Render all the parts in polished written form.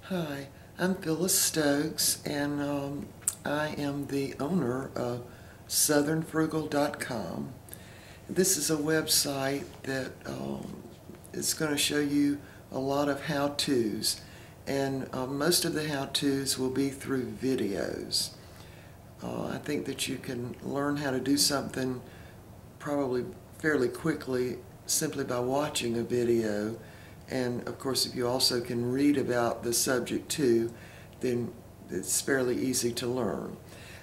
Hi, I'm Phyllis Stokes, and I am the owner of southernfrugal.com. This is a website that is going to show you a lot of how-tos, and most of the how-tos will be through videos. I think that you can learn how to do something probably fairly quickly simply by watching a video. And of course, if you also can read about the subject too, then it's fairly easy to learn.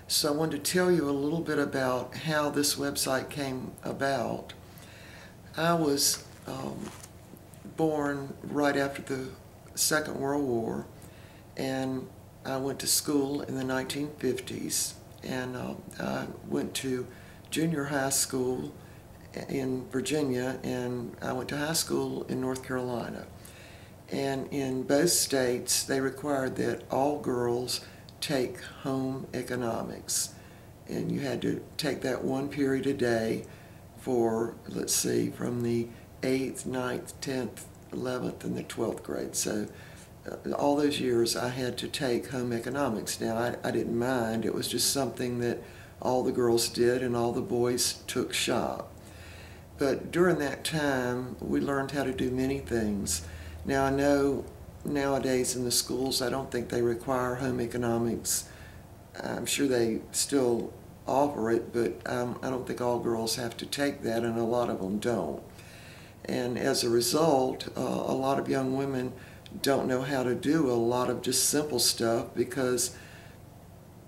So I wanted to tell you a little bit about how this website came about. I was born right after the Second World War, and I went to school in the 1950s, and I went to junior high school in Virginia, and I went to high school in North Carolina. And in both states, they required that all girls take home economics. And you had to take that one period a day for, let's see, from the 8th, 9th, 10th, 11th, and the 12th grade. So all those years I had to take home economics. Now, I didn't mind. It was just something that all the girls did and all the boys took shop. But during that time, we learned how to do many things. Now, I know nowadays in the schools, I don't think they require home economics. I'm sure they still offer it, but I don't think all girls have to take that, and a lot of them don't. And as a result, a lot of young women don't know how to do a lot of just simple stuff because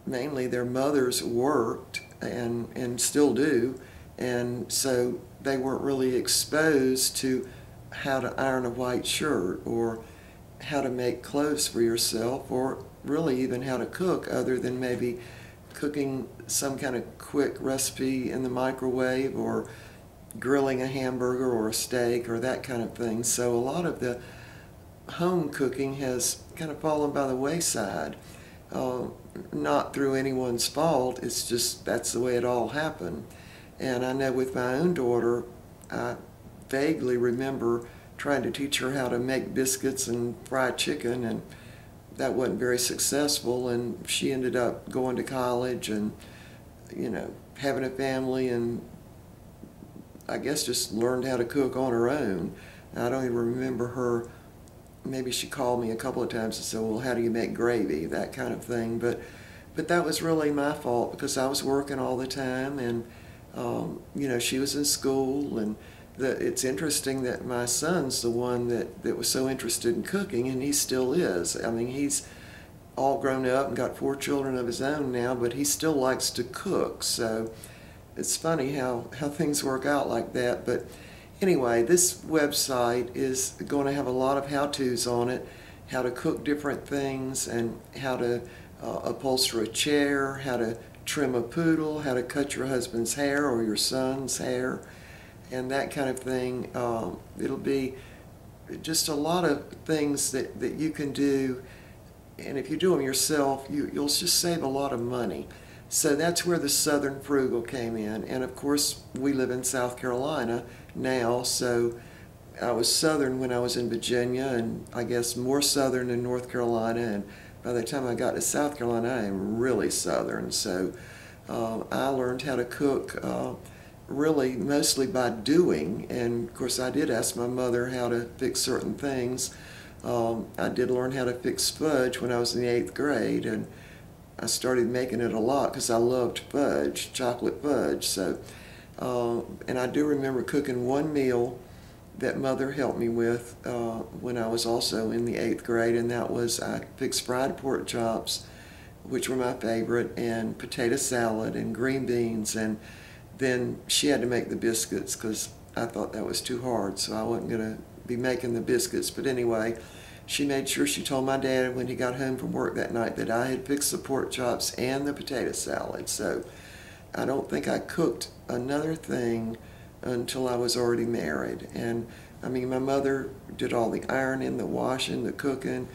mainly their mothers worked and still do, and so they weren't really exposed to how to iron a white shirt or how to make clothes for yourself, or really even how to cook, other than maybe cooking some kind of quick recipe in the microwave or grilling a hamburger or a steak or that kind of thing. So a lot of the home cooking has kind of fallen by the wayside. Not through anyone's fault, it's just that's the way it all happened. And I know with my own daughter, I vaguely remember trying to teach her how to make biscuits and fried chicken, and that wasn't very successful, and she ended up going to college and, you know, having a family, and I guess just learned how to cook on her own. I don't even remember her, maybe she called me a couple of times and said, well, how do you make gravy, that kind of thing. But that was really my fault because I was working all the time, and you know, she was in school, and it's interesting that my son's the one that was so interested in cooking, and he still is. I mean, he's all grown up and got 4 children of his own now, but he still likes to cook. So it's funny how things work out like that. But anyway, this website is going to have a lot of how-tos on it, how to cook different things, and how to upholster a chair, how to trim a poodle, how to cut your husband's hair or your son's hair, and that kind of thing. It'll be just a lot of things that you can do, and if you do them yourself, you'll just save a lot of money. So that's where the Southern Frugal came in, and of course we live in South Carolina now, so I was Southern when I was in Virginia, and I guess more Southern in North Carolina, and by the time I got to South Carolina, I am really Southern. So I learned how to cook really mostly by doing, and of course I did ask my mother how to fix certain things. I did learn how to fix fudge when I was in the 8th grade, and I started making it a lot because I loved fudge, chocolate fudge. So, and I do remember cooking one meal that Mother helped me with when I was also in the 8th grade, and that was I fixed fried pork chops, which were my favorite, and potato salad and green beans, and then she had to make the biscuits because I thought that was too hard, so I wasn't going to be making the biscuits. But anyway, she made sure she told my dad when he got home from work that night that I had fixed the pork chops and the potato salad. So I don't think I cooked another thing until I was already married. And I mean, my mother did all the ironing, the washing, the cooking.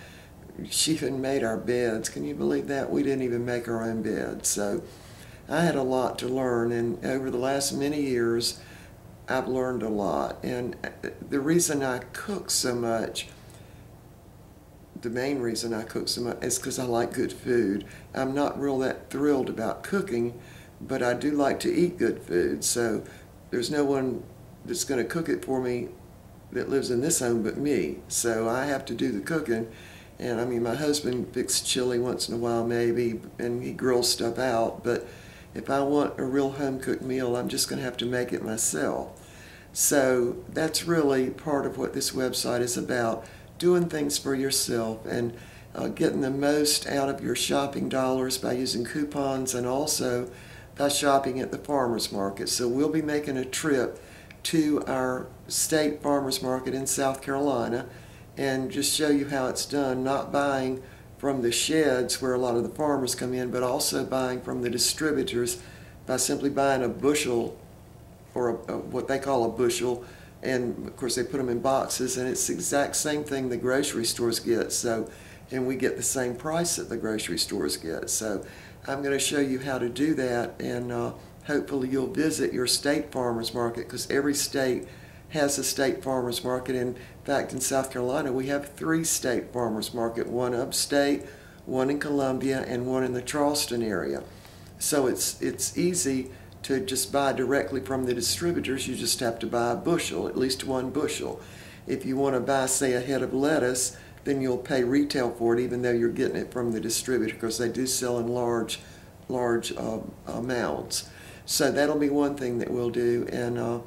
She even made our beds. Can you believe that? We didn't even make our own beds. So I had a lot to learn, and over the last many years I've learned a lot. And the reason I cook so much the main reason I cook so much is because I like good food. I'm not real that thrilled about cooking, but I do like to eat good food. So there's no one that's going to cook it for me that lives in this home but me. So I have to do the cooking. And I mean, my husband fixes chili once in a while maybe, and he grills stuff out. But if I want a real home-cooked meal, I'm just going to have to make it myself. So that's really part of what this website is about, doing things for yourself and getting the most out of your shopping dollars by using coupons and also by shopping at the farmers market. So we'll be making a trip to our state farmers market in South Carolina and just show you how it's done, not buying from the sheds where a lot of the farmers come in, but also buying from the distributors by simply buying a bushel, or what they call a bushel, and of course they put them in boxes, and it's the exact same thing the grocery stores get. So, and we get the same price that the grocery stores get. So I'm going to show you how to do that, and hopefully you'll visit your state farmers market, because every state has a state farmers market. In fact, in South Carolina we have 3 state farmers market, one upstate, one in Columbia, and one in the Charleston area. So it's easy to just buy directly from the distributors. You just have to buy a bushel, at least 1 bushel. If you want to buy, say, a head of lettuce, then you'll pay retail for it, even though you're getting it from the distributor, because they do sell in large amounts. So that'll be one thing that we'll do. And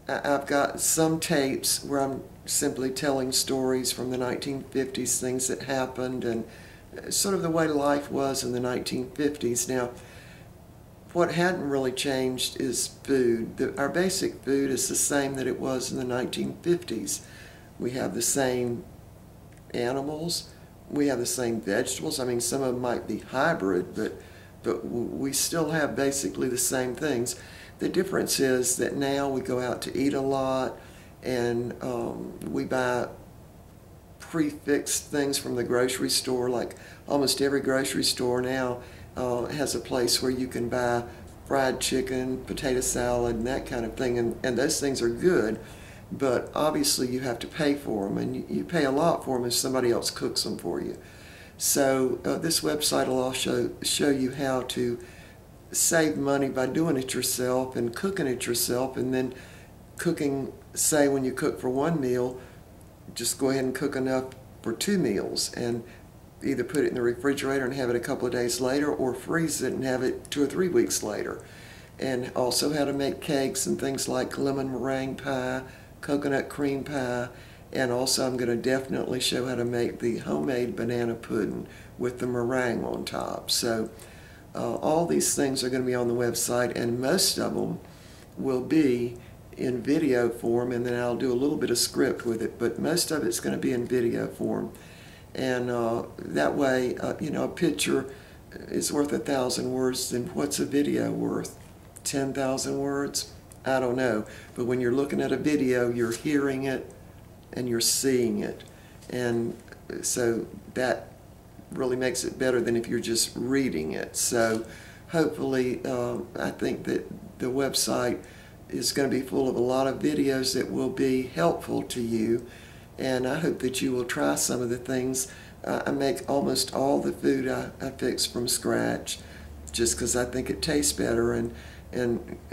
I've got some tapes where I'm simply telling stories from the 1950s, things that happened, and sort of the way life was in the 1950s. Now, what hadn't really changed is food. Our basic food is the same that it was in the 1950s. We have the same animals, we have the same vegetables. I mean, some of them might be hybrid, but we still have basically the same things. The difference is that now we go out to eat a lot, and we buy prefixed things from the grocery store. Like almost every grocery store now has a place where you can buy fried chicken, potato salad, and that kind of thing, and those things are good, but obviously you have to pay for them, and you pay a lot for them if somebody else cooks them for you. So this website will also show you how to save money by doing it yourself and cooking it yourself, and then cooking, say when you cook for 1 meal, just go ahead and cook enough for 2 meals, and either put it in the refrigerator and have it a couple of days later, or freeze it and have it 2 or 3 weeks later. And also how to make cakes and things like lemon meringue pie, coconut cream pie, and also I'm going to definitely show how to make the homemade banana pudding with the meringue on top. So all these things are going to be on the website, and most of them will be in video form, and then I'll do a little bit of script with it, but most of it's going to be in video form. And that way, you know, a picture is worth 1,000 words, then what's a video worth? 10,000 words? I don't know. But when you're looking at a video, you're hearing it and you're seeing it. And so that really makes it better than if you're just reading it. So hopefully, I think that the website is going to be full of a lot of videos that will be helpful to you. And I hope that you will try some of the things. I make almost all the food I fix from scratch, just because I think it tastes better, and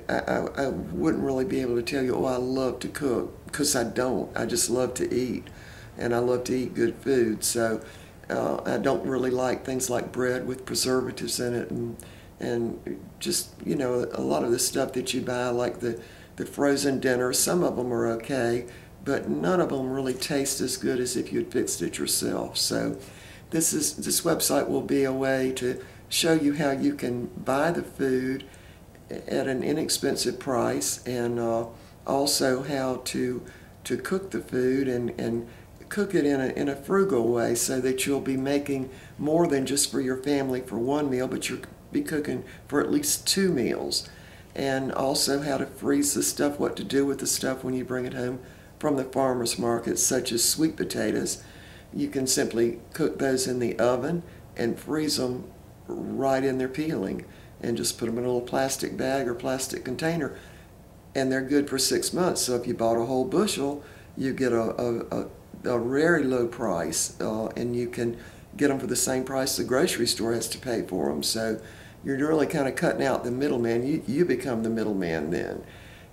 I wouldn't really be able to tell you, oh, I love to cook, because I don't. I just love to eat, and I love to eat good food. So I don't really like things like bread with preservatives in it, and just, you know, a lot of the stuff that you buy, like the frozen dinners. Some of them are okay, but none of them really taste as good as if you'd fixed it yourself. So this website will be a way to show you how you can buy the food at an inexpensive price, and also how to cook the food and cook it in a frugal way, so that you'll be making more than just for your family for 1 meal, but you'll be cooking for at least 2 meals. And also how to freeze the stuff, what to do with the stuff when you bring it home from the farmers market, such as sweet potatoes. You can simply cook those in the oven and freeze them right in their peeling, and just put them in a little plastic bag or plastic container, and they're good for 6 months. So if you bought a whole bushel, you get a very low price, and you can get them for the same price the grocery store has to pay for them. So you're really kind of cutting out the middleman. You become the middleman then.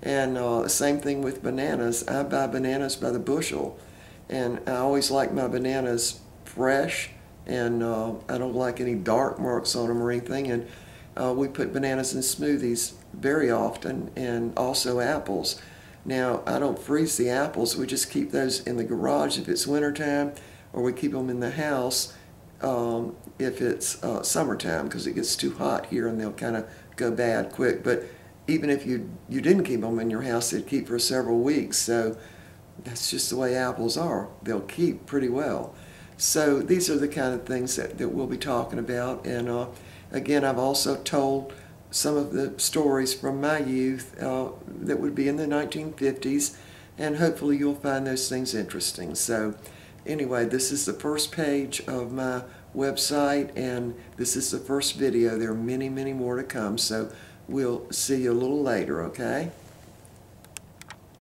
And same thing with bananas. I buy bananas by the bushel, and I always like my bananas fresh, and I don't like any dark marks on them or anything. And we put bananas in smoothies very often, and also apples. Now, I don't freeze the apples. We just keep those in the garage if it's wintertime, or we keep them in the house if it's summertime, because it gets too hot here and they'll kind of go bad quick. But even if you didn't keep them in your house, they'd keep for several weeks. So that's just the way apples are. They'll keep pretty well. So these are the kind of things that we'll be talking about. And again, I've also told some of the stories from my youth that would be in the 1950s, and hopefully you'll find those things interesting. So anyway, this is the first page of my website, and this is the first video. There are many, many more to come, so we'll see you a little later, okay?